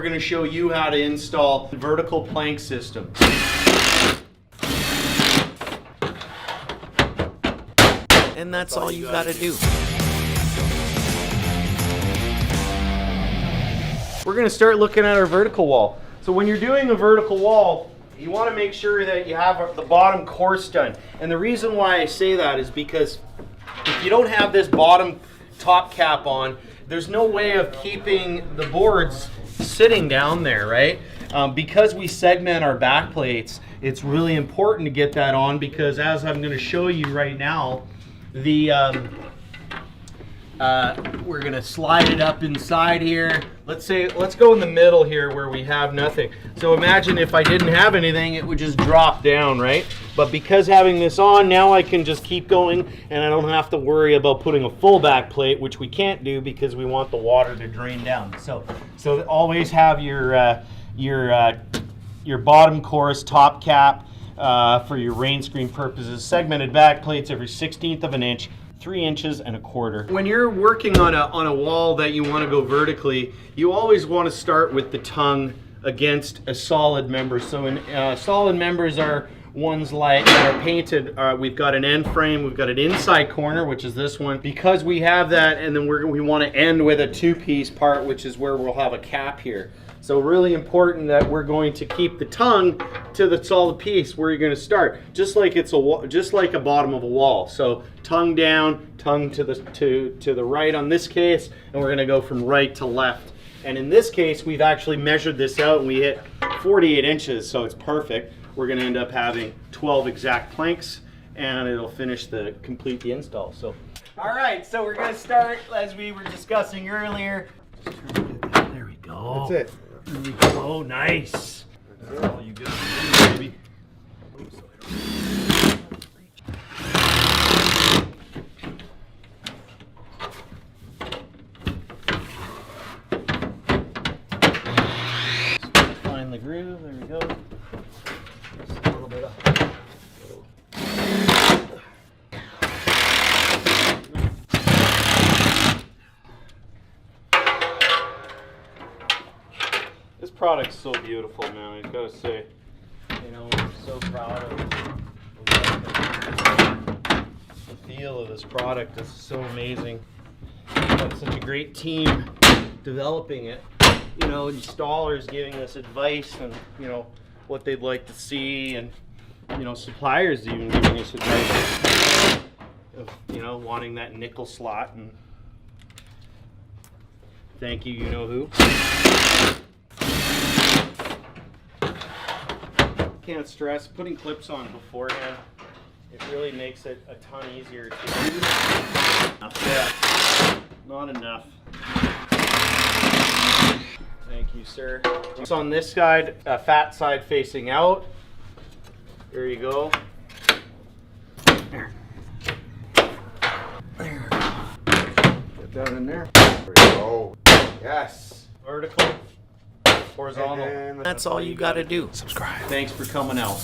We're going to show you how to install the vertical plank system. And that's all you gotta do. We're going to start looking at our vertical wall. So when you're doing a vertical wall, you want to make sure that you have the bottom course done. And the reason why I say that is because if you don't have this bottom top cap on, there's no way of keeping the boards sitting down there, right? Because we segment our back plates, it's really important to get that on, because as I'm going to show you right now, we're going to slide it up inside here. Let's go in the middle here where we have nothing. So imagine if I didn't have anything, it would just drop down, right? But because having this on, now I can just keep going, and I don't have to worry about putting a full back plate, which we can't do because we want the water to drain down. So always have your bottom course top cap for your rain screen purposes. Segmented back plates every 1/16 of an inch. 3 inches and a quarter. When you're working on a wall that you want to go vertically, you always want to start with the tongue against a solid member. So solid members are ones like that are painted. We've got an end frame, we've got an inside corner, which is this one. Because we have that, and then we want to end with a two-piece part, which is where we'll have a cap here. So really important that we're going to keep the tongue to the solid piece where you're going to start, just like a bottom of a wall. So tongue down, tongue to the right on this case, and we're going to go from right to left. And in this case, we've actually measured this out, and we hit 48 inches, so it's perfect. We're going to end up having 12 exact planks, and it'll complete the install. So, all right, so we're going to start as we were discussing earlier. There we go. That's it. There we go. Nice. That's all you got to do, baby. Find the groove. There we go. Just a little bit up. This product's so beautiful, man. I gotta say, I'm so proud of the feel of this product. It's so amazing. We've got such a great team developing it. Installers giving us advice and what they'd like to see, and suppliers even giving us advice of wanting that nickel slot. And thank you, you know who. Can't stress putting clips on beforehand. It really makes it a ton easier to use. Yeah, not enough. Thank you, sir. It's on this side, fat side facing out. There you go. There. Get that in there. There we go. Yes. Vertical. Horizontal. That's all you gotta do. Subscribe. Thanks for coming out.